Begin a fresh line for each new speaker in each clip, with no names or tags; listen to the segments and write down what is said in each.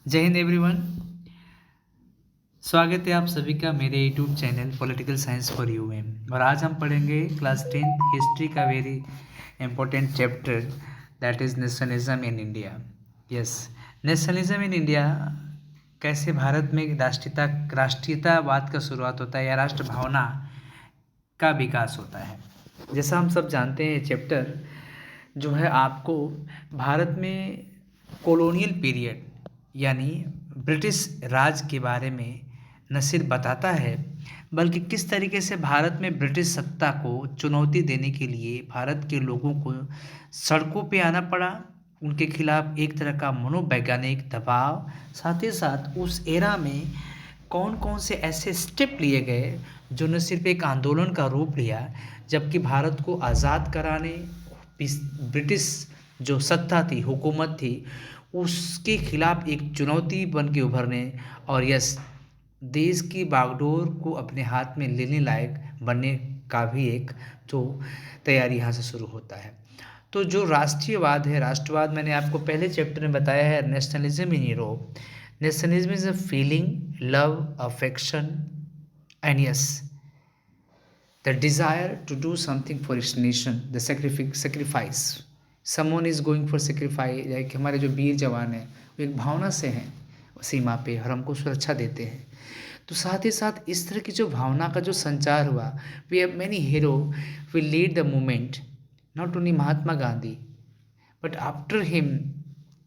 जय हिंद एवरीवन। स्वागत है आप सभी का मेरे YouTube channel political science for you में। और आज हम पढ़ेंगे क्लास 10th हिस्ट्री का very important chapter that is nationalism in India. Yes, nationalism in India कैसे भारत में राष्ट्रीयतावाद का शुरुआत होता है या राष्ट्र भावना का विकास होता है। जैसा हम सब जानते हैं, चैप्टर जो है आपको भारत में कॉलोनियल पीरियड यानी ब्रिटिश राज के बारे में न सिर्फ बताता है बल्कि किस तरीके से भारत में ब्रिटिश सत्ता को चुनौती देने के लिए भारत के लोगों को सड़कों पे आना पड़ा। उनके खिलाफ एक तरह का मनोवैज्ञानिक दबाव, साथ ही साथ उस एरा में कौन कौन से ऐसे स्टेप लिए गए जो न सिर्फ एक आंदोलन का रूप लिया, जबकि भारत को आज़ाद कराने ब्रिटिश जो सत्ता थी, हुकूमत थी, उसके खिलाफ एक चुनौती बन के उभरने और यस, देश की बागडोर को अपने हाथ में लेने लायक बनने का भी एक जो तैयारी यहाँ से शुरू होता है। तो जो राष्ट्रीयवाद है, राष्ट्रवाद, मैंने आपको पहले चैप्टर में बताया है, nationalism in Europe. Nationalism is a feeling, love, affection and yes the desire to do something for its nation, the sacrifice. Someone is going for sacrifice, like हमारे जो वीर जवान हैं वो एक भावना से हैं सीमा पे और हमको सुरक्षा देते हैं। तो साथ ही साथ इस तरह की जो भावना का जो संचार हुआ, we have many hero we lead the movement, not only Mahatma Gandhi but after him,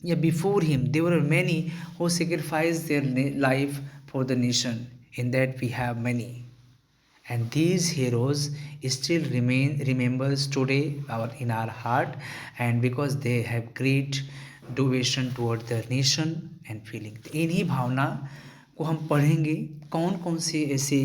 yeah, before him there were many who sacrificed their life for the nation. In that we have many, and these heroes still remembers today in our heart, and because they have great devotion toward the nation and feeling। इन्हीं भावना को हम पढ़ेंगे, कौन कौन से ऐसे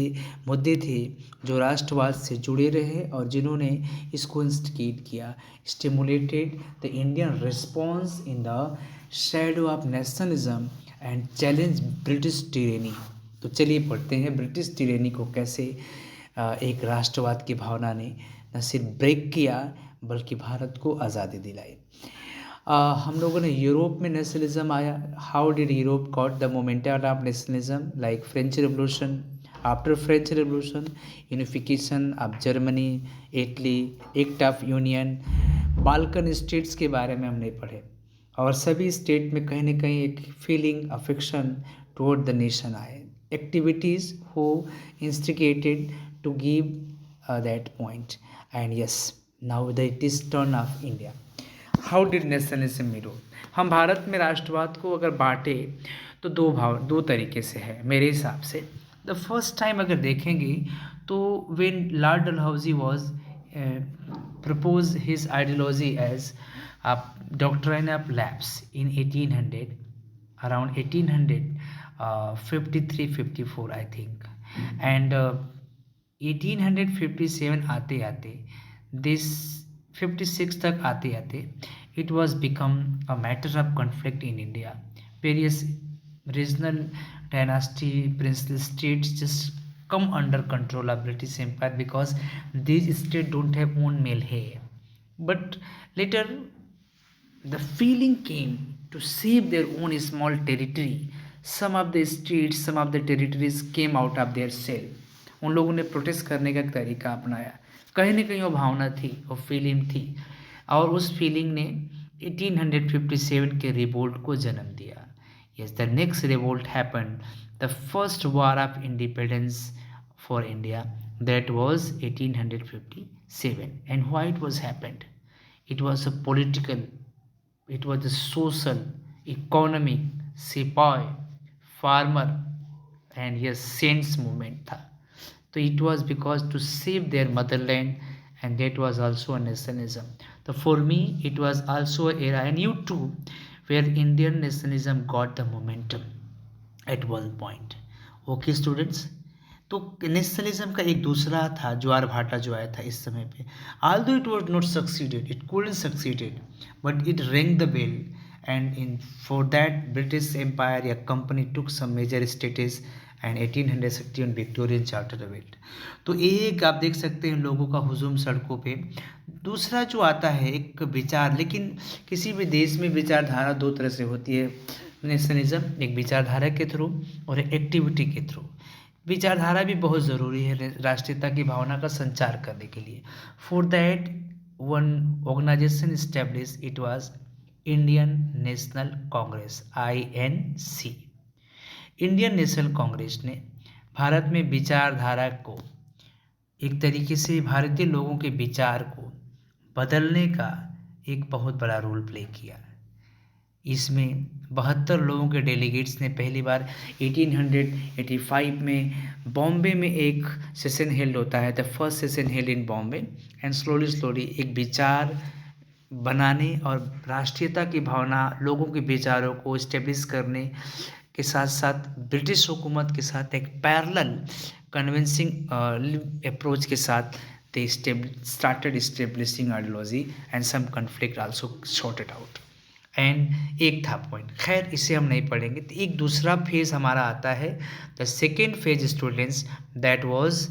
मुद्दे थे जो राष्ट्रवाद से जुड़े रहे और जिन्होंने इसको इंस्टिगेट किया, stimulated the Indian response in the shadow of nationalism and challenge British tyranny. तो चलिए पढ़ते हैं ब्रिटिश टिरेनी को कैसे एक राष्ट्रवाद की भावना ने न सिर्फ ब्रेक किया बल्कि भारत को आज़ादी दिलाई। हम लोगों ने यूरोप में नेशनलिज्म आया। How did Europe got the momentum of nationalism? Like French revolution, after French revolution unification of Germany, Italy, act of union, Balkan states के बारे में हमने पढ़े और सभी स्टेट में कहीं ना कहीं एक feeling, affection toward the nation आए। Activities who instigated to give that point, and yes, now it is turn of India. How did nationalism grow? हम भारत में राष्ट्रवाद को अगर बांटे तो दो तरीके से है मेरे हिसाब से। द फर्स्ट टाइम अगर देखेंगे तो when Lord Dalhousie was proposed his ideology as a doctrine of lapse in 1800, around 1853-54 I think, and 1857 आते आते दिस 56 तक आते आते it was become a matter of conflict in India. Various regional dynasty princely states just come under control of British Empire because these states don't have own male hair. But later the feeling came to save their own small territory. Some of the states, some of the territories came out of their shell. उन लोगों ने protest करने का तरीका अपनाया। कहीं ना कहीं वो भावना थी, वो फीलिंग थी और उस फीलिंग ने 1857 के रिवोल्ट को जन्म दिया। Yes, the next revolt happened, the first war of independence for India, that was 1857। And why it was happened? It was a political, it was a social, economic, सिपाही, farmer and yes saints movement था। तो it was because to save their motherland, and that was also a nationalism. So for me it was also an era, and you too, where Indian nationalism got the momentum at one point. Okay students, तो nationalism का एक दूसरा था ज्वार भाटा जो आया था इस समय पे। although it was not succeeded, it couldn't succeeded, but it rang the bell, and in for that British Empire या company took some major states and 1861 Victorian charter availed. तो एक आप देख सकते हैं लोगों का हुजूम सड़कों पे। दूसरा जो आता है एक विचार, लेकिन किसी भी देश में विचारधारा दो तरह से होती है, नेशनलिज्म एक विचारधारा के थ्रू और एक एक्टिविटी के थ्रू। विचारधारा भी बहुत ज़रूरी है राष्ट्रीयता की भावना का संचार करने के लिए। For that one organisation stablish, it was Indian National Congress, INC। Indian National Congress ने भारत में विचारधारा को, एक तरीके से भारतीय लोगों के विचार को बदलने का एक बहुत बड़ा रोल प्ले किया। इसमें 72 लोगों के डेलीगेट्स ने पहली बार 1885 में बॉम्बे में एक सेशन हेल्ड होता है, the first session held in Bombay, and slowly एक विचार बनाने और राष्ट्रीयता की भावना, लोगों के विचारों को इस्टेब्लिश करने के साथ साथ ब्रिटिश हुकूमत के साथ एक पैरेलल कन्विंसिंग अप्रोच के साथ they started establishing ideology and some conflict also sorted out। And एक था पॉइंट, खैर इसे हम नहीं पढ़ेंगे। तो एक दूसरा फेज हमारा आता है, the second phase students, that was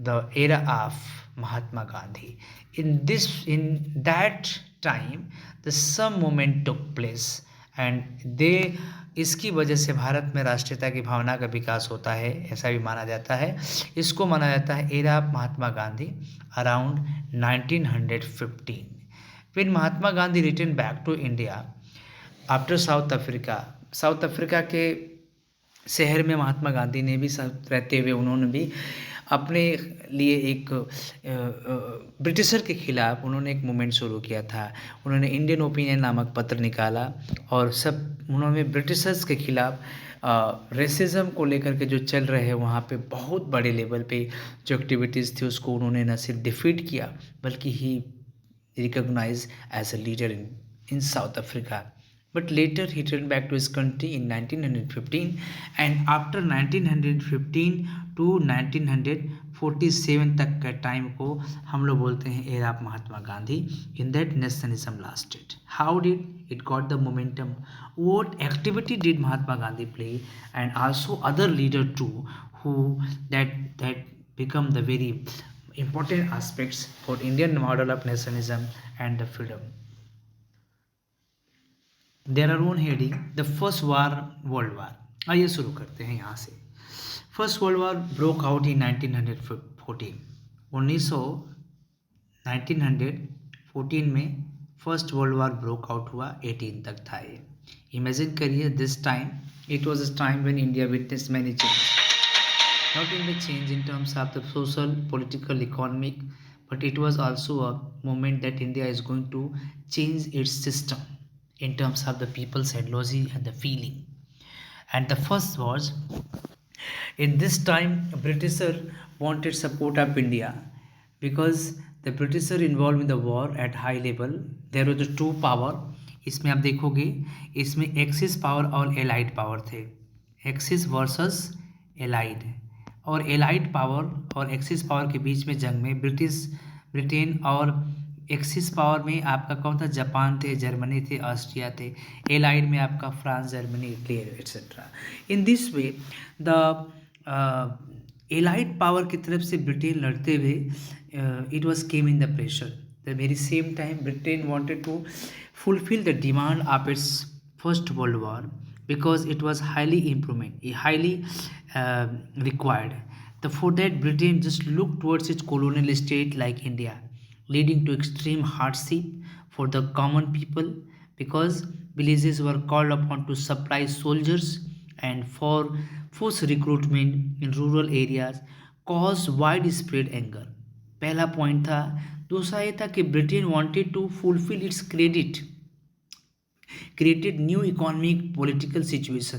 the era of Mahatma Gandhi. In that time the some moment took place and they, इसकी वजह से भारत में राष्ट्रीयता की भावना का विकास होता है, ऐसा भी माना जाता है। इसको माना जाता है era of Mahatma Gandhi around 1915। When Mahatma Gandhi returned back to India after South Africa, south Africa के शहर में महात्मा गांधी ने भी रहते हुए उन्होंने भी अपने लिए एक ब्रिटिशर के खिलाफ उन्होंने एक मूवमेंट शुरू किया था। उन्होंने इंडियन ओपिनियन नामक पत्र निकाला और सब उन्होंने ब्रिटिशर्स के खिलाफ रेसिज्म को लेकर के जो चल रहे हैं वहाँ पे बहुत बड़े लेवल पे जो एक्टिविटीज़ थी उसको उन्होंने न सिर्फ डिफीट किया बल्कि ही recognized as a leader in South Africa. But later he turned back to his country in 1915, and after 1915 to 1947 तक का टाइम को हम लोग बोलते हैं era of Mahatma Gandhi. In that nationalism lasted. How did it got the momentum? What activity did Mahatma Gandhi play, and also other leader too, who that become the very important aspects for Indian model of nationalism and the freedom. There are one heading, the first world war। आइए शुरू करते हैं यहाँ से। First world war broke out in 1914। 1914 में first world war broke out हुआ, 18 तक था ये। इमेजिन करिए, this time it was a time when India witness many change, not only change in terms of the social, political, economic, but it was also a moment that India is going to change its system in terms of the people's ideology and the feeling. And the first was, in this time Britisher wanted support of India because the Britisher involved in the war at high level. There were the two power, इसमें आप देखोगे इसमें axis power और allied power थे, axis versus allied, और allied power और axis power के बीच में जंग में ब्रिटेन और एक्सिस पावर में आपका कौन था, जापान थे, जर्मनी थे, ऑस्ट्रिया थे। एलाइड में आपका France, Germany, Italy etcetera. In this way the allied power की तरफ से ब्रिटेन लड़ते हुए it was came in the pressure. The very same time Britain wanted to fulfil the demand of its first world war because it was highly required. For that, Britain just looked towards its colonial state like India, leading to extreme hardship for the common people because villages were called upon to supply soldiers and for forced recruitment in rural areas caused widespread anger। पहला point था। दूसरा ये था कि Britain wanted to fulfil its created new economic political situation.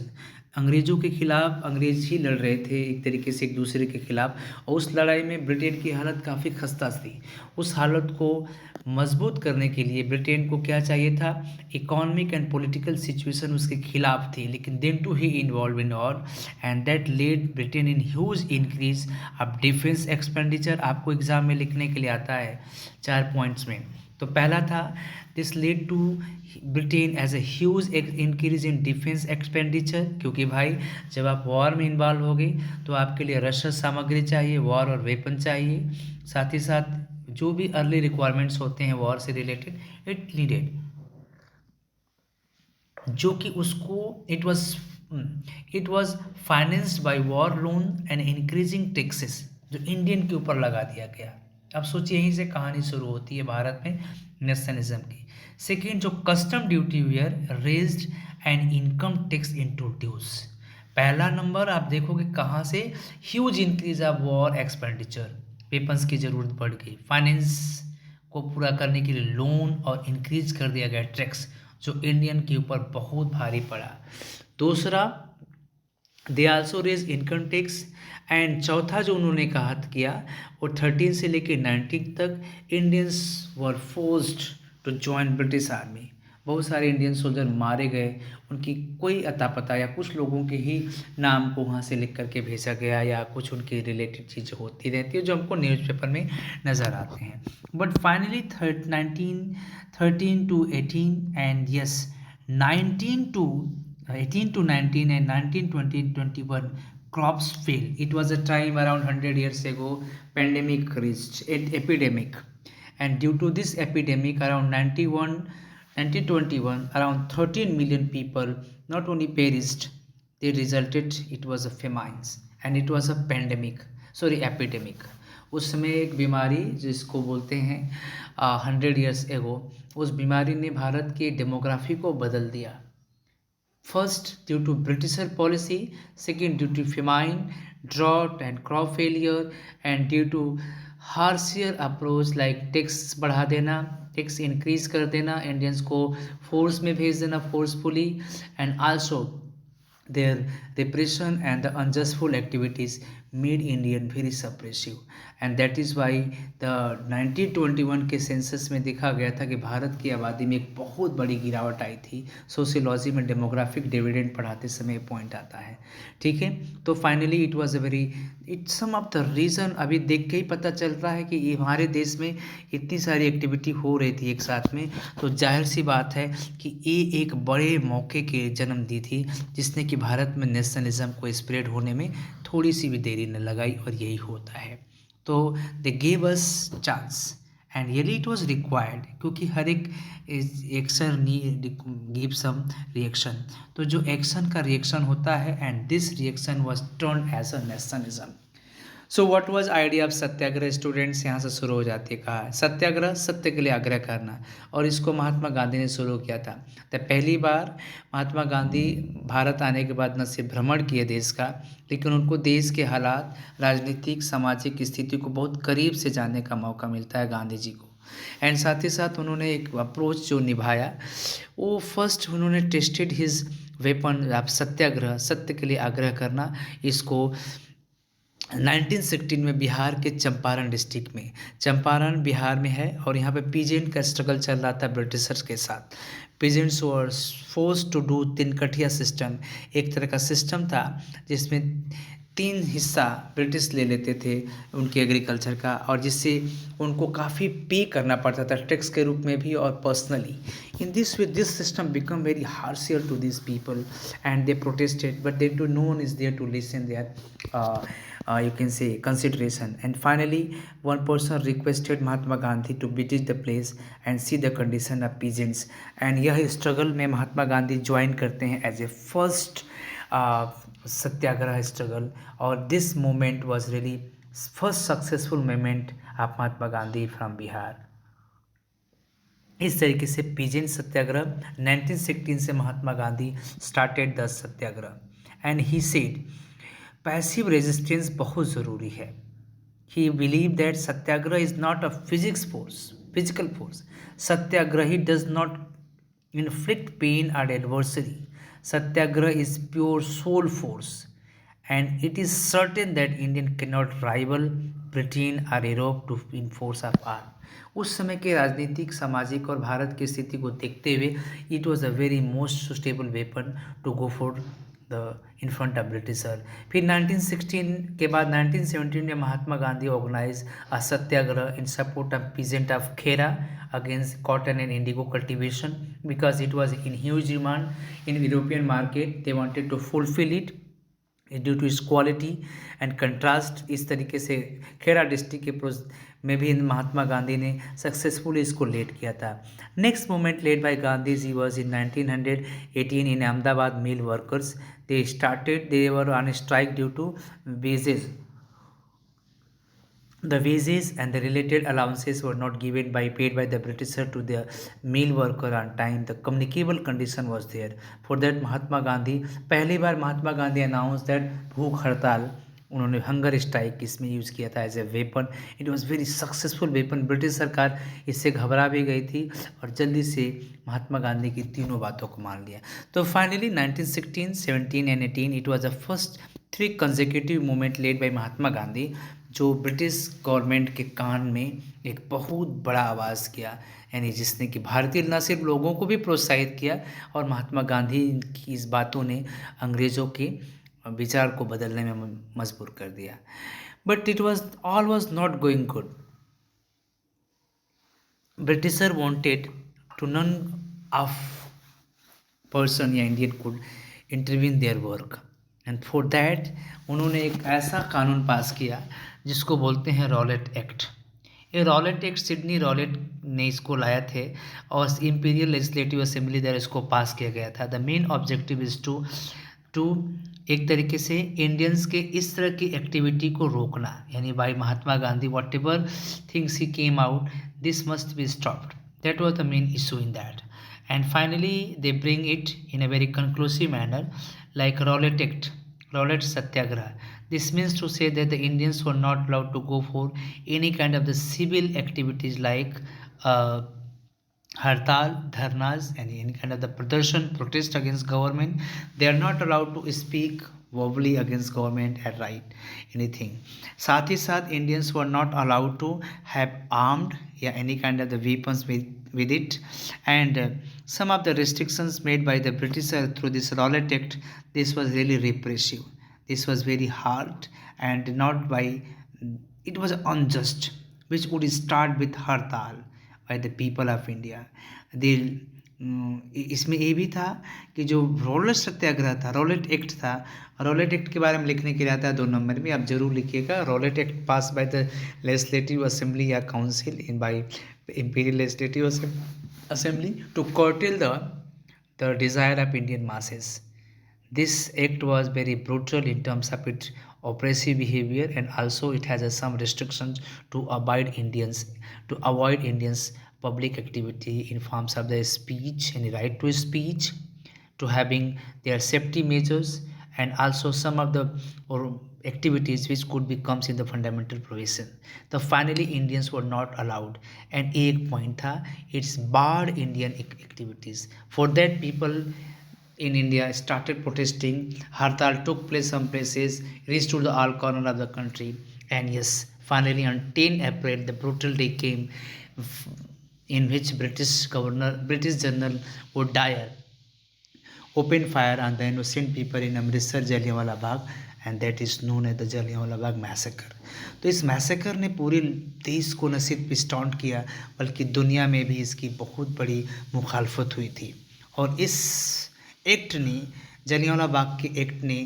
अंग्रेज़ों के खिलाफ अंग्रेज ही लड़ रहे थे एक तरीके से एक दूसरे के खिलाफ, और उस लड़ाई में ब्रिटेन की हालत काफ़ी खस्ता थी। उस हालत को मजबूत करने के लिए ब्रिटेन को क्या चाहिए था, इकोनॉमिक एंड पॉलिटिकल सिचुएशन उसके खिलाफ थी, लेकिन then too he involve in all and that led Britain in huge increase of defence expenditure. आपको एग्जाम में लिखने के लिए आता है 4 पॉइंट्स में। तो पहला था, this led to Britain as a huge increase in defence expenditure, क्योंकि भाई जब आप वॉर में इन्वॉल्व हो गए तो आपके लिए रसद सामग्री चाहिए, वॉर और वेपन चाहिए, साथ ही साथ जो भी अर्ली रिक्वायरमेंट्स होते हैं वॉर से रिलेटेड इट नीडेड। जो कि उसको it was financed by war loan and increasing taxes, जो इंडियन के ऊपर लगा दिया गया। अब सोचिए यहीं से कहानी शुरू होती है भारत में नेशनलिज्म की। सेकेंड, जो custom duty were raised and income tax introduce. पहला नंबर आप देखोगे कहाँ से, huge increase of war expenditure, weapons की जरूरत बढ़ गई, फाइनेंस को पूरा करने के लिए लोन और इंक्रीज कर दिया गया टैक्स, जो इंडियन के ऊपर बहुत भारी पड़ा। दूसरा, they also raise income tax. And चौथा जो उन्होंने कहा किया, वो 13 से लेकर 19 तक Indians were forced to join British army. बहुत सारे इंडियन सोल्जर मारे गए, उनकी कोई अता पता या कुछ लोगों के ही नाम को वहाँ से लिख करके भेजा गया, या कुछ उनकी रिलेटेड चीज़ें होती रहती है जो हमको न्यूज़पेपर में नज़र आते हैं। But finally 13 to 18 and yes 19 to 18 to 19 and 19, 20, 21 crops fail. It was a time around 100 years ago, pandemic reached, epidemic. And due to this epidemic, around 1921, around 13 million people not only perished, they resulted, it was a famines and it was a pandemic, sorry, epidemic. उस समय एक बीमारी जिसको बोलते हैं 100 years ago, उस बीमारी ने भारत की डेमोग्राफी को बदल दिया। First, due to Britisher policy. Second, due to famine, drought and crop failure. And due to harsher approach like tax बढ़ा देना, टैक्स इंक्रीज कर देना, इंडियंस को फोर्स में भेज देना forcefully, and also their repression and the unjustful activities made Indian very suppressive, and that is why the 1921 के census में देखा गया था कि भारत की आबादी में एक बहुत बड़ी गिरावट आई थी। सोशियोलॉजी में डेमोग्राफिक डिविडेंड पढ़ाते समय पॉइंट आता है, ठीक है। तो finally it was a very, it's some of the reason, अभी देख के ही पता चल रहा है कि ये हमारे देश में इतनी सारी एक्टिविटी हो रही थी एक साथ में, तो जाहिर सी बात है कि ये एक बड़े मौके के जन्म दी थी, जिसने कि भारत में नेशनलिज्म को स्प्रेड होने में थोड़ी सी भी देरी न लगाई, और यही होता है। तो they gave us chance and really it was required, क्योंकि हर एक एक्शन गिव सम रिएक्शन, तो जो एक्शन का रिएक्शन होता है, and this reaction was turn as a nationalism. So what was idea of Satyagraha, students यहाँ से शुरू हो जाती है। कहा है सत्याग्रह, सत्य के लिए आग्रह करना, और इसको महात्मा गांधी ने शुरू किया था। तो पहली बार महात्मा गांधी भारत आने के बाद न सिर्फ भ्रमण किए देश का, लेकिन उनको देश के हालात, राजनीतिक सामाजिक स्थिति को बहुत करीब से जानने का मौका मिलता है गांधी जी को। एंड साथ ही साथ उन्होंने एक अप्रोच जो निभाया, वो फर्स्ट उन्होंने टेस्टेड हिज वेपन ऑफ सत्याग्रह, सत्य के लिए आग्रह करना। इसको 1916 में बिहार के चंपारण डिस्ट्रिक्ट में, चंपारण बिहार में है, और यहाँ पे पीजेंट का स्ट्रगल चल रहा था ब्रिटिशर्स के साथ। Peasants were force to do Tinkathia system, एक तरह का सिस्टम था जिसमें 3 हिस्सा ब्रिटिश ले लेते थे उनके एग्रीकल्चर का, और जिससे उनको काफ़ी पे करना पड़ता था टैक्स के रूप में भी और personally. In this way this system become very harsher to this people and they protested, but they do no one is there to listen their you can say consideration. And finally, one person requested Mahatma Gandhi to visit the place and see the condition of peasants, and यह struggle में Mahatma Gandhi join करते हैं as a first satyagraha struggle, और this moment was really first successful moment of Mahatma Gandhi from Bihar. इस तरीके से peasant satyagraha 1916 से Mahatma Gandhi started the satyagraha, and he said passive resistance बहुत ज़रूरी है। He believe that satyagraha is not a physical force. Satyagrahi does not inflict pain और adversary. Satyagraha is pure soul force, and it is certain that Indian can not rival Britain और Europe too in force of arm. उस समय के राजनीतिक, सामाजिक और भारत की स्थिति को देखते हुए it was a very most suitable weapon to go for in front of Britisher. फिर 1916 के बाद 1917 में Mahatma Gandhi organise a satyagraha in support of peasant of Kheda against cotton and indigo cultivation, because it was in huge demand in European market, they wanted to fulfil it. Due to इस quality and contrast. इस तरीके से Kheda district के में भी महात्मा गांधी ने successfully इसको lead किया था। Next movement led by Gandhi ji was in 1918 in Ahmedabad mill workers. They were on strike due to wages. The wages and the related allowances were not given by paid by the Britisher to the mill worker on time. The communicable condition was there. For that Mahatma Gandhi, पहली बार Mahatma Gandhi announce that भूख हड़ताल, उन्होंने hunger strike इसमें use किया था as a weapon. It was very successful weapon. British सरकार इससे घबरा भी गई थी और जल्दी से महात्मा गांधी की तीनों बातों को मान लिया। तो finally 1916, 17 and 18 it was the first 3 consecutive movement led by Mahatma Gandhi, जो ब्रिटिश गवर्नमेंट के कान में एक बहुत बड़ा आवाज़ किया, यानी जिसने कि भारतीय न सिर्फ लोगों को भी प्रोत्साहित किया और महात्मा गांधी की इस बातों ने अंग्रेज़ों के विचार को बदलने में मजबूर कर दिया। But it was all was not going good. Britisher wanted to none of person या Indian could intervene their work and for that उन्होंने एक ऐसा कानून पास किया जिसको बोलते हैं रॉलेट एक्ट। ये रॉलेट एक्ट सिडनी रॉलेट ने इसको लाया थे और इंपीरियल लेजिस्लेटिव असेंबली द्वारा इसको पास किया गया था। The main objective is to एक तरीके से इंडियंस के इस तरह की एक्टिविटी को रोकना, यानी by Mahatma Gandhi whatever things he came out this must be stopped. That was the main issue in that. And finally they bring it in a very conclusive manner like Rowlatt Act, Rowlatt Satyagraha. This means to say that the Indians were not allowed to go for any kind of the civil activities like hartal, dharnas and any kind of the protest against government. They are not allowed to speak verbally against government and write anything. साथ ही साथ Indians were not allowed to have armed या any kind of the weapons with it, and some of the restrictions made by the British through this Rowlatt Act, this was really repressive, this was very hard and not by, it was unjust, which would start with hartal by the people of India. they इसमें ये भी था कि जो Rowlatt सत्याग्रह था, Rowlatt act था, Rowlatt act के बारे में लिखने के लिए आता है 2 नंबर में, आप जरूर लिखिएगा। Rowlatt Act pass by the legislative assembly या council in by imperial legislative assembly to curtail the desire of Indian masses. This act was very brutal in terms of its oppressive behavior, and also it has some restrictions to avoid Indians public activity in forms of the speech and right to speech, to having their safety measures, and also some of the activities which could be comes in the fundamental provision. The finally Indians were not allowed, and एक point था, it's barred Indian activities. For that people in India started protesting. Hartal took place some places, reached to the all corner of the country, and yes, finally on 10 April the brutal day came in which British General O'Dwyer opened fire on the innocent people in Amritsar Jallianwala Bagh, and that is known as the Jallianwala Bagh massacre. तो इस massacre ने पूरे देश को न सिर्फ स्टॉन्ट किया बल्कि दुनिया में भी इसकी बहुत बड़ी मुखालफत हुई थी। और इस एक्ट ने, जलियांवाला बाग के एक्ट ने,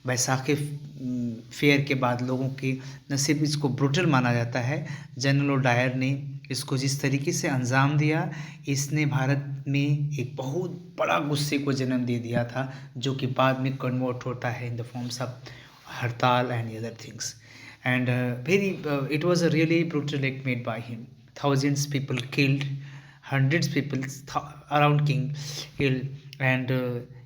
बैसाखी फेयर के बाद लोगों की न सिर्फ इसको ब्रूटल माना जाता है, जनरल ओडायर ने इसको जिस तरीके से अंजाम दिया, इसने भारत में एक बहुत बड़ा गुस्से को जन्म दे दिया था, जो कि बाद में कन्वर्ट होता है इन द फॉर्म्स ऑफ हड़ताल and other things. And it was a really brutal act made by him. Thousands people killed, hundreds people around King killed, and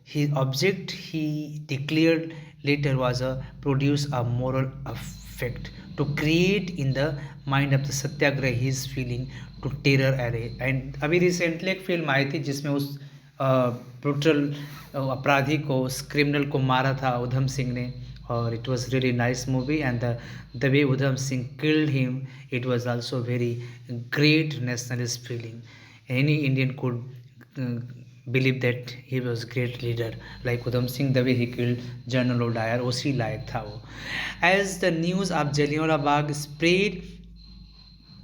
his object he declared later was produce a moral effect to create in the mind of the Satyagrahi his feeling to terror array. And अभी recently एक film आई थी जिसमें उस brutal अपराधी को, उस criminal को मारा था उधम सिंह ने, और it was really nice movie, and the way Udham Singh killed him, it was also very great nationalist feeling. Any Indian could believe that he was great leader like Udham Singh. The way he killed General O'Dwyer, उसी लायक था वो. As the news of Jallianwala Bagh spread,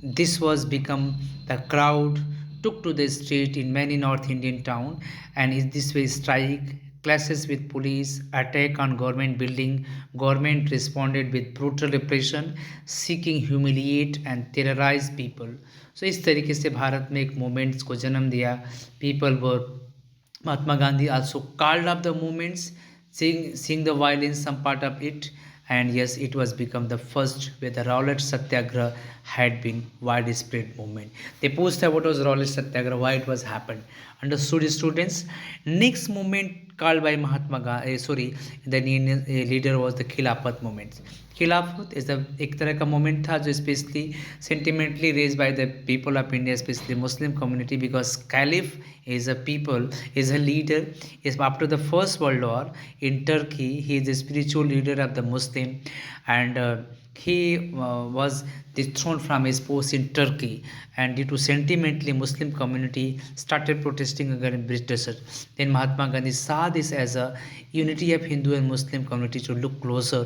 this was become the crowd took to the street in many North Indian town, and in this way strike clashes with police, attack on government building. Government responded with brutal repression, seeking humiliate and terrorize people. So इस तरीके से भारत में एक movements को जन्म दिया. People were Mahatma Gandhi also called up the movements, seeing the violence, some part of it, and yes, it was become the first where the Rowlatt Satyagraha had been widespread movement. They posted what was Rowlatt Satyagraha, why it was happened. Understood, students? Next movement called by Mahatma Gandhi, the Indian leader was the Khilafat movement. Khilafat is एक तरह का moment था जो specially sentimentally raise by the people of India specially Muslim community because caliph is a people is a leader is after the first world war in Turkey. He is the spiritual leader of the Muslim, and he was dethroned from his post in Turkey, and due to sentimentally Muslim community started protesting against Britishers. Then Mahatma Gandhi saw this as a unity of Hindu and Muslim community to look closer,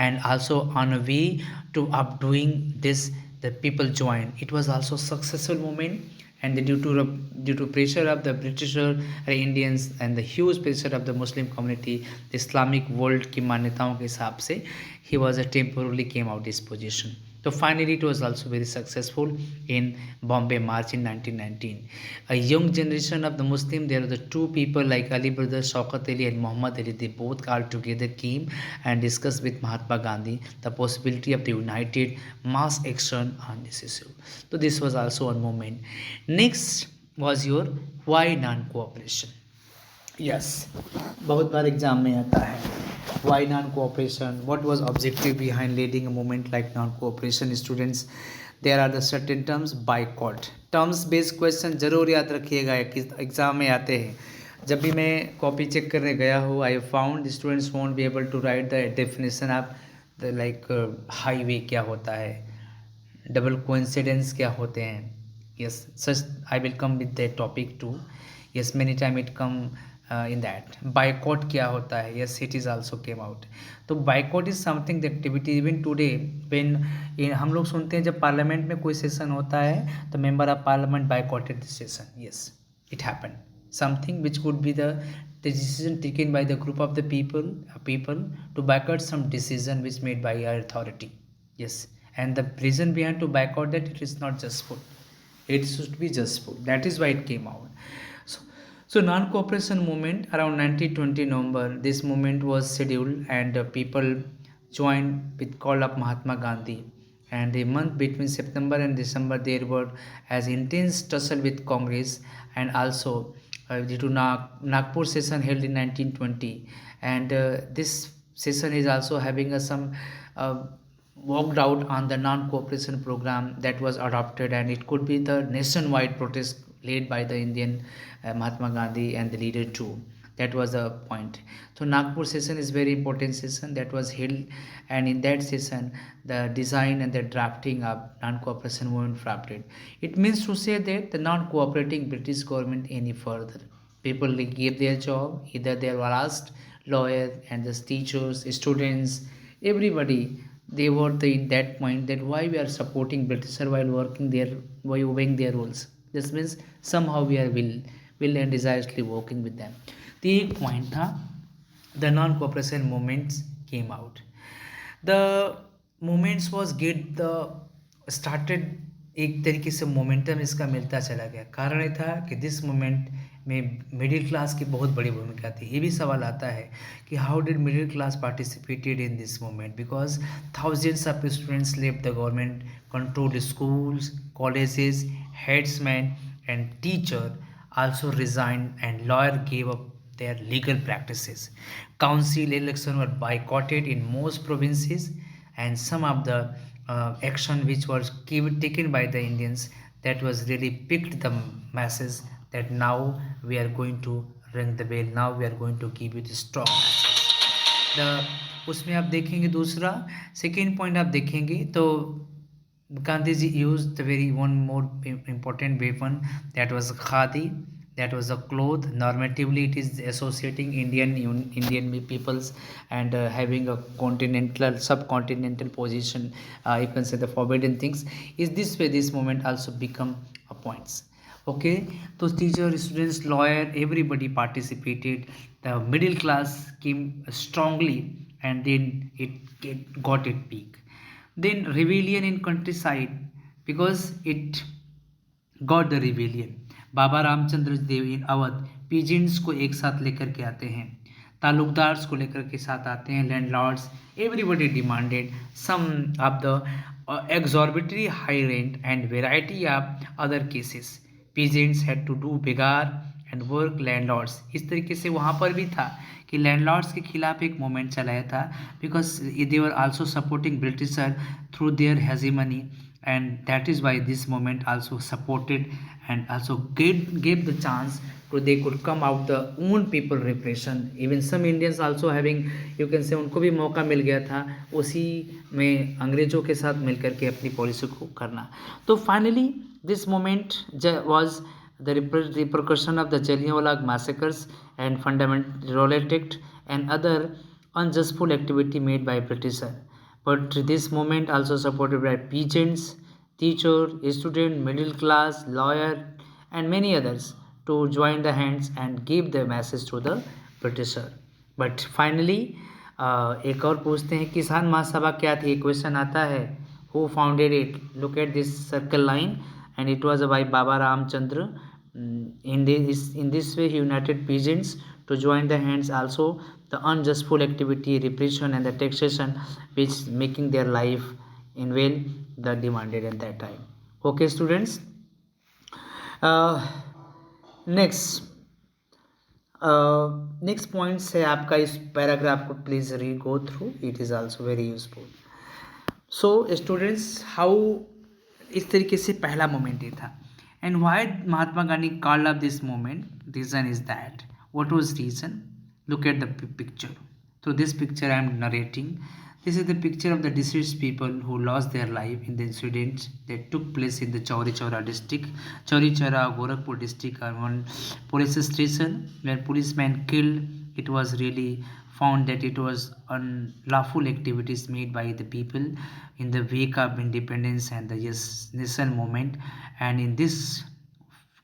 and also on a way to updoing this the people joined. It was also successful movement, and due to pressure of the British Indians and the huge pressure of the Muslim community, the Islamic world की मान्यताओं के हिसाब से he was a temporarily came out this position. So finally it was also very successful in Bombay March in 1919. A young generation of the Muslim, there are the two people like Ali brother Shaukat Ali and Muhammad Ali, they both all together came and discussed with Mahatma Gandhi the possibility of the united mass action on this issue. So this was also one moment. Next was your why non-cooperation. Yes, बहुत बार exam में आता है. Why non-cooperation? What was objective behind leading a movement like non-cooperation? Students, there are the certain terms. Boycott terms based question जरूर याद रखिएगा कि exam में आते हैं. जब भी मैं कॉपी चेक करने गया हूँ, I found the students won't be able to write the definition of the like highway क्या होता है, डबल कोइंसिडेंस क्या होते हैं. Yes, such I will come with the topic too. Yes, many time it come in that. Boycott क्या होता है, yes, it is also came out. तो boycott is something the activity even today when हम लोग सुनते हैं जब parliament में कोई सेशन होता है तो member of parliament boycotted the session. Yes, it happened. Something which could be the decision taken by the group of the people to boycott some decision which made by our authority. Yes, and the reason behind to boycott that it is not just food, it should be just food. That is why it came out. So non-cooperation movement around 1920 November, this movement was scheduled and people joined with call of Mahatma Gandhi. And a month between September and December there were as intense tussle with Congress, and also due to Nagpur session held in 1920, and this session is also having some worked out on the non-cooperation program that was adopted, and it could be the nationwide protest led by the Indian Mahatma Gandhi and the leader too. That was the point. So Nagpur session is very important session that was held, and in that session the design and the drafting of non-cooperation movement drafted. It means to say that the non-cooperating British government any further. People gave their job, either they were asked, lawyers and the teachers, students, everybody. They were in that point that why we are supporting British while working there, while obeying their rules. This means somehow we are will and desiredly working with them. तो एक point था, the non cooperation movements came out. The movements was get the started, एक तरीके से momentum इसका मिलता चला गया. कारण ये था कि दिस मूवमेंट में मिडिल क्लास की बहुत बड़ी भूमिका थी. ये भी सवाल आता है कि how did middle class participated in this movement, because thousands of students left the government controlled schools, colleges, headsmen and teacher also resigned, and lawyer gave up their legal practices. Council election were boycotted in most provinces, and some of the action which was taken by the Indians that was really picked the masses that now we are going to ring the bell, now we are going to give it strong the उसमें आप देखेंगे दूसरा second point आप देखेंगे तो Gandhiji used the very one more important weapon, that was khadi, that was a cloth. Normatively it is associating Indian peoples and having a continental subcontinental position, you can say the forbidden things. Is this way this moment also become a points. Okay, so teacher, students, lawyer, everybody participated. The middle class came strongly, and then got its peak. Then rebellion in countryside, because it got the rebellion. Baba Ramchandra Dev in Awadh peasants को एक साथ लेकर के आते हैं, तालुकदार्स को लेकर के साथ आते हैं, landlords, everybody demanded some of the exorbitantly high rent and variety of other cases. Peasants had to do begar and work landlords. इस तरीके से वहाँ पर भी था कि लैंडलॉर्ड्स के खिलाफ एक मूवमेंट चलाया था, because they were also supporting britisher through their hegemony, and that is why this movement also supported and also gave the chance to they could come out the own people repression. Even some Indians also having, you can say, उनको भी मौका मिल गया था उसी में अंग्रेजों के साथ मिलकर के अपनी पॉलिसी को करना. तो finally this moment was the repercussion of the Jallianwala massacres and fundamental Rowlatt Act and other unjustful activity made by Britishers. But this movement also supported by peasants, teacher, student, middle class, lawyer, and many others to join the hands and give the message to the Britisher. But finally, एक और पूछते हैं किसान महासभा क्या थी. Question आता है who founded it. Look at this circle line, and it was by Baba Ramchandra. In this way, he united peasants to join the hands, also the unjustful activity, repression, and the taxation which making their life in well the demanded at that time. Okay, students. Next points है आपका इस paragraph को please read go through, it is also very useful. So students, how इस तरीके से पहला moment ये था. And why Mahatma Gandhi called up this moment, reason is that. What was reason? Look at the picture. Through this picture I am narrating. This is the picture of the deceased people who lost their life in the incident that took place in the Chauri Chaura district, Chauri Chaura, Gorakhpur district, and one police station where policemen killed. It was really found that it was unlawful activities made by the people in the wake of independence and the nation movement, and in this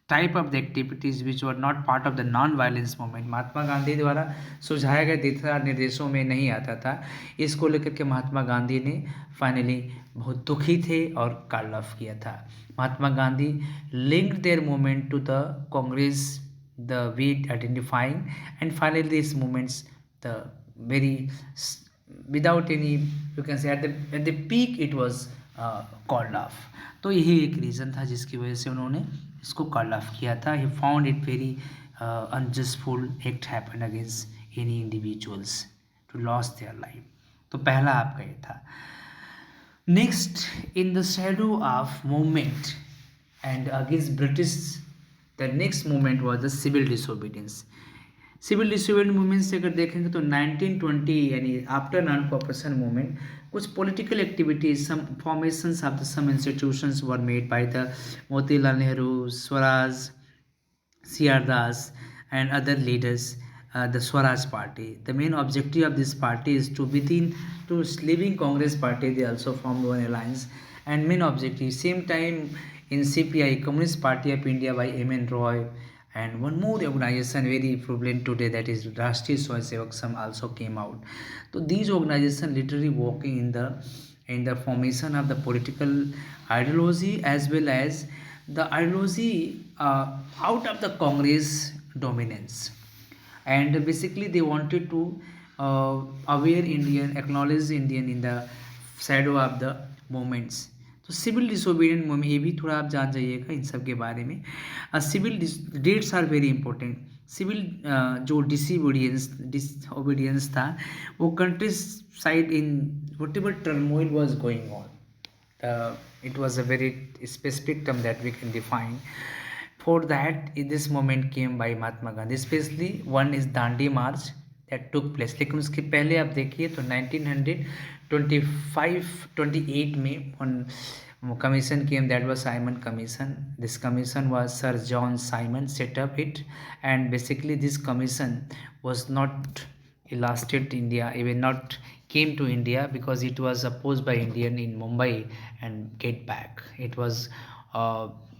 type of the activities which were not part of the non violence movement, Mahatma Gandhi द्वारा सुझाए गए दिशा निर्देशों में नहीं आता था. इसको लेकर के महात्मा गांधी ने फाइनली बहुत दुखी थे और कॉल ऑफ किया था. Mahatma Gandhi linked their movement to the Congress, the way identifying, and finally this movements the very without any, you can say at the peak it was called off. तो यही एक रीज़न था जिसकी वजह से उन्होंने इसको कॉल ऑफ किया था. He found it very unjustful act happen against any individuals to loss their life. तो पहला आपका ये था. Next, in the shadow of movement and against British, the next movement was the civil disobedience. Civil disobedience movement से अगर देखेंगे तो 1920 यानी आफ्टर नॉन कॉपरेशन मूवमेंट कुछ political activities, some formations of the some institutions were made by the Motilal Nehru, Swaraj, C R. Das and other leaders, the Swaraj Party. The main objective of this party is to within to leaving Congress Party they also formed one alliance, and main objective same time in CPI, Communist Party of India by M.N. Roy, and one more organization very prevalent today, that is Rashtriya Swayam Sevak Sangh also came out. So these organizations literally working in the formation of the political ideology as well as the ideology out of the Congress dominance, and basically they wanted to aware Indian, acknowledge Indian in the shadow of the movements. तो civil disobedient movement ये भी थोड़ा आप जान जाइएगा इन सब के बारे में. Civil dates are very important. Civil जो डिसोबीडियंस था वो country side in whatever turmoil was going on, it was a very specific term that we can define. For that, this movement came by Mahatma Gandhi. Especially one is Dandi March that took place. लेकिन उसके पहले आप देखिए तो 1925-28 में one commission came, that was Simon Commission. This commission was Sir John Simon set up it, and basically this commission was not lasted India, even not came to India, because it was opposed by Indian in Mumbai and get back. It was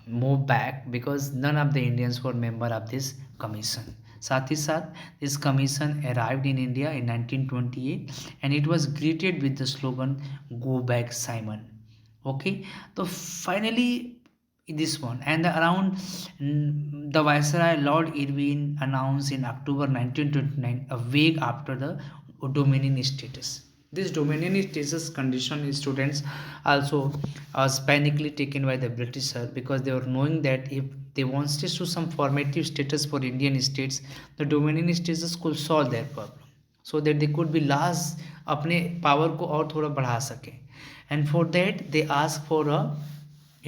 moved back because none of the Indians were member of this commission. साथ ही साथ this commission arrived in India in 1928 and it was greeted with the slogan go back Simon. Okay, so finally this one and around the viceroy Lord Irwin announced in October 1929 a week after the dominion status. This dominion status condition students also was panically taken by the Britisher because they were knowing that if they wanted to some formative status for Indian states, the dominion status could solve their problem so that they could be last अपने power को और थोड़ा बढ़ा सकें. And for that they asked for a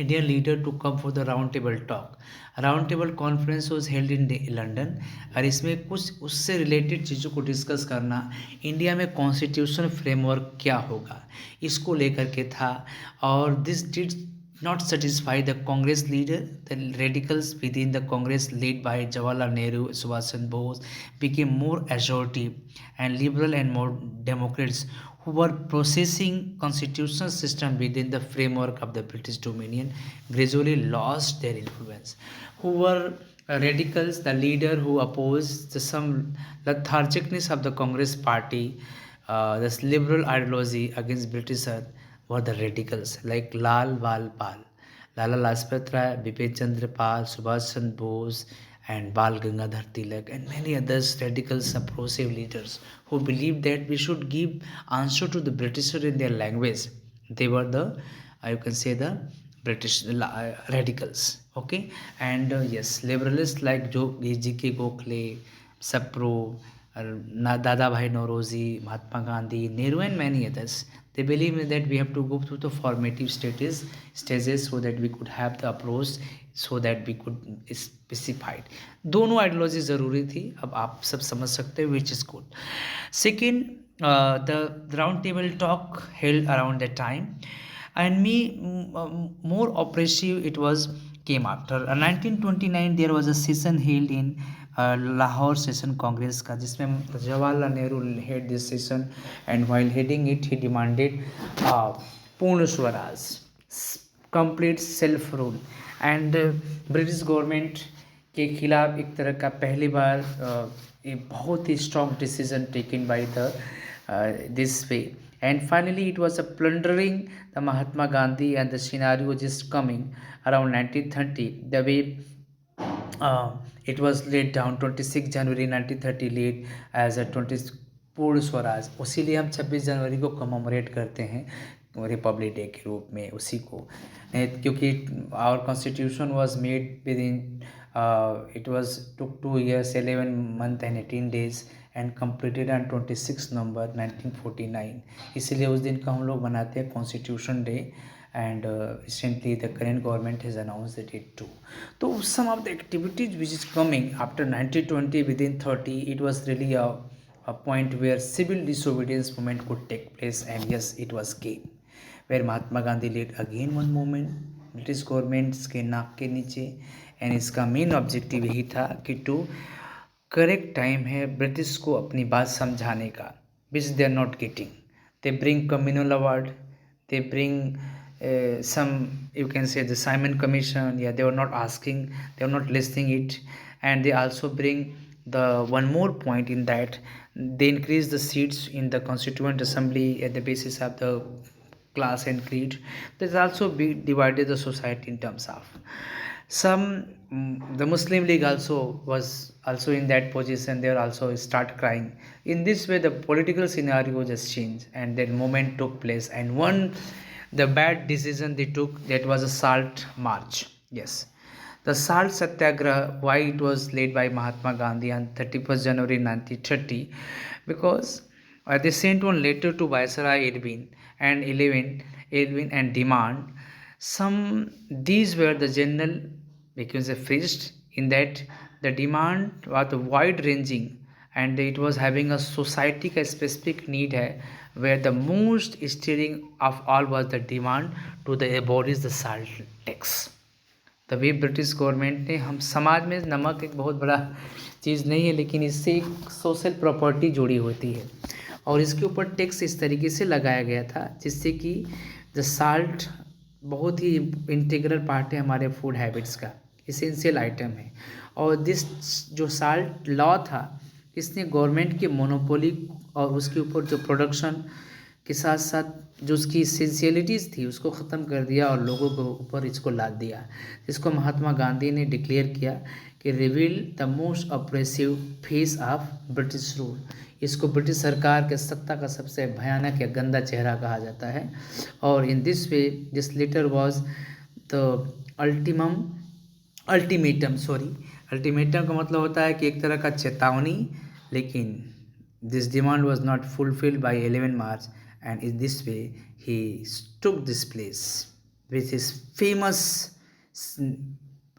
Indian leader to come for the round table talk. Round table conference was held in London और इसमें कुछ उससे रिलेटेड चीज़ों को डिस्कस करना, इंडिया में कॉन्स्टिट्यूशन फ्रेमवर्क क्या होगा इसको लेकर के था. और this did not satisfy the Congress leader, the radicals within the Congress led by Jawaharlal Nehru, Subhash Chandra Bose became more assertive and liberal and more Democrats who were processing constitutional system within the framework of the British Dominion gradually lost their influence. Who were radicals, the leader who opposed the some lethargicness of the Congress party, this liberal ideology against Britisher were the radicals like Lal Val Pal, Lala Lajpat Rai, Bipin Chandra Pal, Subhash Chandra Bose, and Bal Gangadhar Tilak, and many others radicals and progressive leaders who believed that we should give answer to the Britisher in their language. They were the, you can say the British radicals. Okay, and yes, liberalists like G.K. Gokhale, Sapro, Dada Bhai Nauroji, Mahatma Gandhi, Nehru, and many others. They believe that we have to go through the formative stages so that we could have the approach so that we could specify. दोनों ideology ज़रूरी थी. अब आप सब समझ सकते हैं which is good. Second, the round table talk held around that time, and more oppressive it was came after. 1929 there was a session held in Lahore session Congress का जिसमें Jawaharlal Nehru head this session and while heading it he demanded Purna Swaraj, complete self rule and British government के खिलाफ एक तरह का पहली बार एक बहुत ही strong decision taken by the this way. And finally it was a plundering the Mahatma Gandhi and the scenario just coming around 1930 the way it was laid down 26 January 1930 laid as a 20 पूर्ण स्वराज. उसीलिए हम 26 जनवरी को commemorate करते हैं Republic day के रूप में उसी को, क्योंकि our constitution was made within it was took 2 years 11 month and 18 days and completed on 26 November 1949. इसलिए उस दिन का हम लोग मनाते हैं constitution day and recently the current government has announced that it too. So some of the activities which is coming after 1920 within 30 it was really a point where civil disobedience movement could take place, and yes it was came where Mahatma Gandhi led again one movement British government के नाक के नीचे, and इसका main objective यही था कि to correct time है British को अपनी बात समझाने का which they are not getting. They bring communal award, they bring some you can say the Simon Commission. Yeah, they were not asking, they were not listening it, and they also bring the one more point in that they increase the seats in the Constituent Assembly at the basis of the class and creed. There's also be divided the society in terms of some the Muslim League also was also in that position. They also start crying. In this way the political scenario just changed and that moment took place, and one the bad decision they took, that was a salt march. Yes, the salt satyagraha. Why it was led by Mahatma Gandhi on 31st January 1930? Because they sent one letter to Viceroy Irwin and demand some. These were the general because phrased in that the demand was wide ranging and it was having a society का specific need है, where the most stirring of all was the demand to the abolish the salt tax. The way British government ने, हम समाज में नमक एक बहुत बड़ा चीज़ नहीं है लेकिन इससे एक सोशल प्रॉपर्टी जुड़ी होती है और इसके ऊपर टैक्स इस तरीके से लगाया गया था जिससे कि द साल्ट बहुत ही इंटीग्रल पार्ट है हमारे फूड हैबिट्स का. इसेंशियल आइटम है। और दिस जो साल्ट लॉ था, इसने गवर्नमेंट की मोनोपोली और उसके ऊपर जो प्रोडक्शन के साथ साथ जो उसकी इसेंशियलिटीज़ थी उसको ख़त्म कर दिया और लोगों को ऊपर इसको लाद दिया, जिसको महात्मा गांधी ने डिक्लेयर किया कि reveal the most oppressive face of British rule. इसको ब्रिटिश सरकार के सत्ता का सबसे भयानक या गंदा चेहरा कहा जाता है। और in this way this letter was the ultimum ultimatum sorry ultimatum का मतलब होता है कि एक तरह का चेतावनी, लेकिन this demand was not fulfilled by 11 March and in this way he took this place with his famous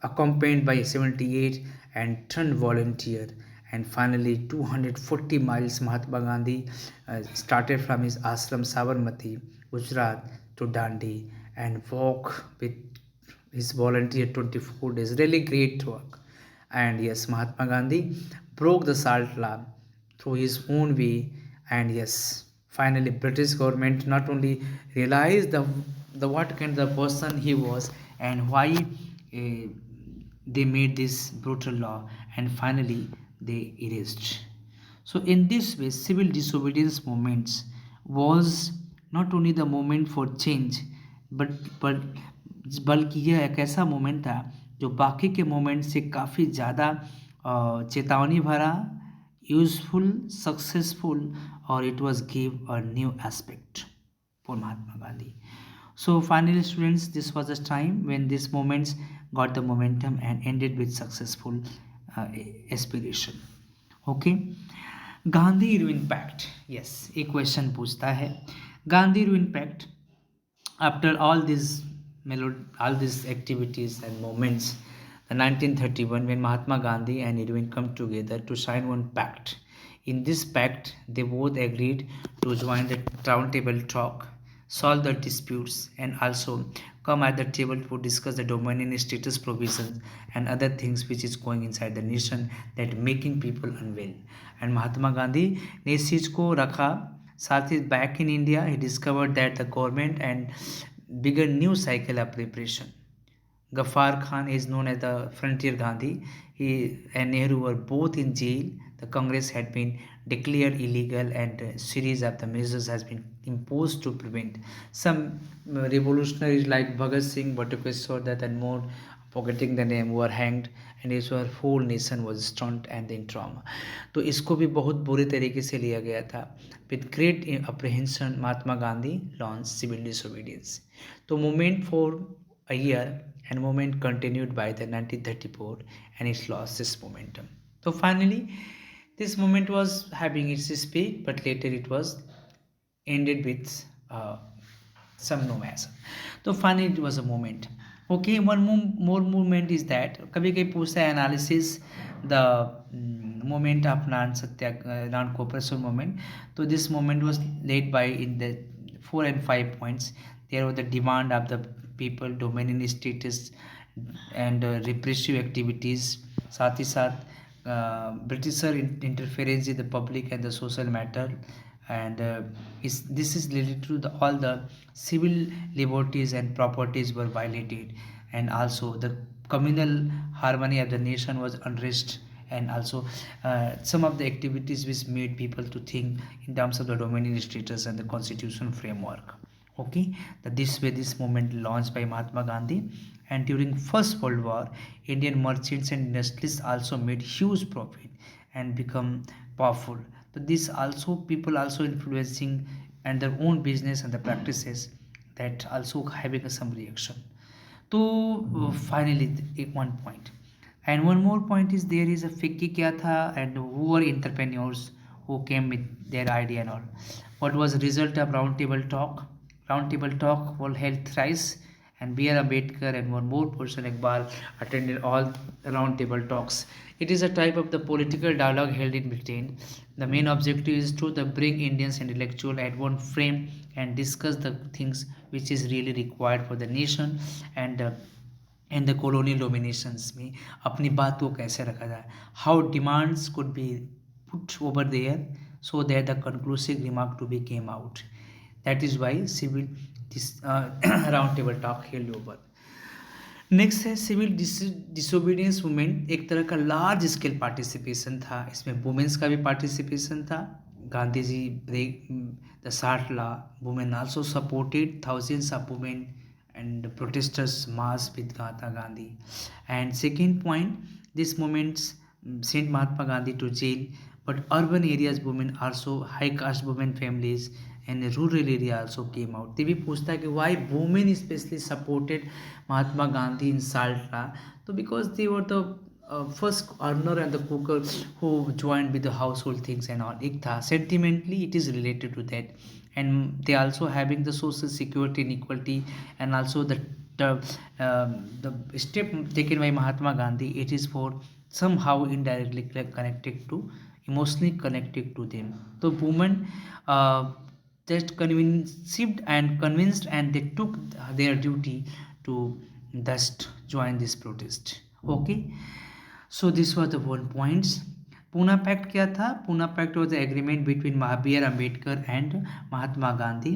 accompanied by 78 and turned volunteer, and finally 240 miles Mahatma Gandhi started from his ashram Sabarmati, Gujarat to Dandi and walk with his volunteer 24 days. Really great work. And yes, Mahatma Gandhi broke the salt law through his own way. And yes, finally British government not only realized the what kind of person he was and why they made this brutal law, and finally they erased. So in this way, civil disobedience movements was not only the moment for change, but but बल्कि यह एक ऐसा moment था जो बाकी के moment से काफ़ी ज़्यादा चेतावनी भरा, यूजफुल, सक्सेसफुल, और it was give a new aspect for Mahatma Gandhi. So finally students, this was the time when these moments got the momentum and ended with successful aspiration. Okay. Gandhi Irwin pact. Yes, एक question पूछता है Gandhi Irwin pact. After all these activities and moments, the 1931 when Mahatma Gandhi and Irwin come together to sign one pact. In this pact, they both agreed to join the round table talk, solve the disputes, and also come at the table to discuss the dominion status provisions and other things which is going inside the nation that making people unwell. And Mahatma Gandhi ने इस चीज़ को रखा. साथ ही back in India, he discovered that the government and began new cycle of repression. Ghaffar Khan is known as the Frontier Gandhi. He and Nehru were both in jail. The Congress had been declared illegal, and a series of the measures has been imposed to prevent. Some revolutionaries like Bhagat Singh, Bhattukeshwar Dutt, and more, forgetting the name, were hanged, and इस बार whole nation was stunned and in trauma. तो इसको भी बहुत बुरे तरीके से लिया गया था. With great apprehension, Mahatma Gandhi launched civil disobedience. तो movement for a year and movement continued by the 1934 and it lost its momentum. So finally, this movement was having its peak, but later it was ended with some nomads. So finally it was a moment. Okay, one more movement is that कभी कभी पूछता है analysis the moment of non cooperation movement. So this movement was led by in the 4 and 5 points. There was the demand of the people, dominion status, and repressive activities. साथ ही साथ Britisher interference in the public and the social matter, and this is related to all the civil liberties and properties were violated, and also the communal harmony of the nation was unrest, and also some of the activities which made people to think in terms of the dominion status and the constitution framework. Okay, that this way this movement launched by Mahatma Gandhi. And during First World War, Indian merchants and industrialists also made huge profit and become powerful. So this also people also influencing and their own business and the practices that also having some reaction. So finally one point. And one more point is there is a FICCI kya tha, and who were entrepreneurs who came with their idea and all. What was the result of roundtable talk? Roundtable talk was held thrice, and B.R. Ambedkar and one more person Iqbal attended all roundtable talks. It is a type of the political dialogue held in Britain. The main objective is to bring Indians intellectual at one frame and discuss the things which is really required for the nation, and in the colonial dominations में अपनी बात को कैसे रखा जाए, how demands could be put over there so that the conclusive remark to be came out. That is why civil this round table talk held over. Next है civil disobedience movement. एक तरह का लार्ज स्केल पार्टिसिपेशन था, इसमें women's का भी participation था। Gandhi ji break the साठ law, women also supported, thousands of women and protesters mass with Mahatma Gandhi. And second point, this movements sent Mahatma Gandhi to jail, but urban areas women also, high caste women families and rural area also came out. ते भी पूछता है कि why women especially supported Mahatma Gandhi in Salta? So because they were the first earner and the cooker who joined with the household things and all. एक था sentimentally it is related to that, and they also having the social security inequality, and also the, the step taken by Mahatma Gandhi, it is for somehow indirectly connected to, emotionally connected to them. So women just convinced and they took their duty to just join this protest. Okay, so this was the one points. Poona pact क्या था? Poona pact was the agreement between Mahabir Ambedkar and Mahatma Gandhi.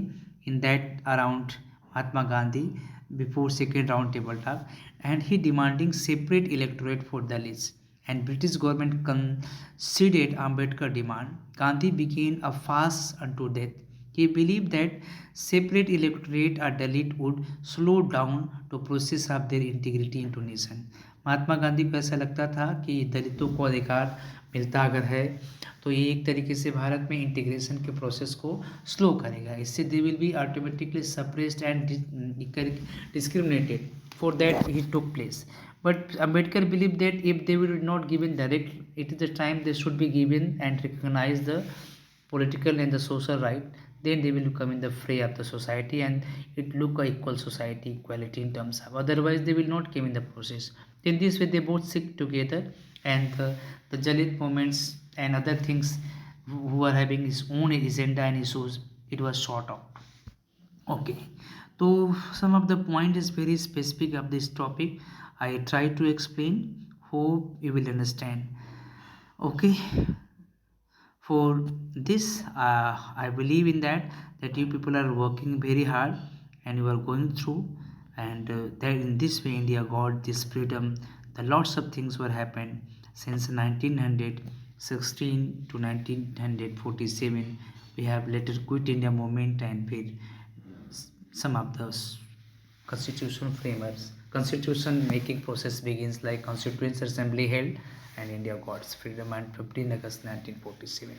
In that around Mahatma Gandhi before second round table talk, and he demanding separate electorate for Dalits, and British government conceded Ambedkar demand. Gandhi began a fast unto death. He believed that separate electorate or Dalit would slow down the process of their integrity into nation. Mahatma Gandhi को ऐसा लगता था कि दलितों को अधिकार मिलता अगर है तो ये एक तरीके से भारत में इंटीग्रेशन के प्रोसेस को स्लो करेगा, इससे they will be automatically suppressed and discriminated. For that he took place. But Ambedkar believed that if they were not given direct, it is the time they should be given and recognize the political and the social right, then they will come in the fray of the society and it look a equal society, equality in terms of, otherwise they will not come in the process. In this way they both sit together, and the Dalit movements and other things who are having his own agenda and issues, it was short out. Okay, so some of the point is very specific of this topic. I try to explain. Hope you will understand. Okay, for this, I believe in that you people are working very hard and you are going through, and that in this way India got this freedom. The lots of things were happened since 1916 to 1947. We have later quit India movement and with some of those constitution framers. Constitution making process begins like Constituent Assembly held and India got its freedom on 15 August 1947.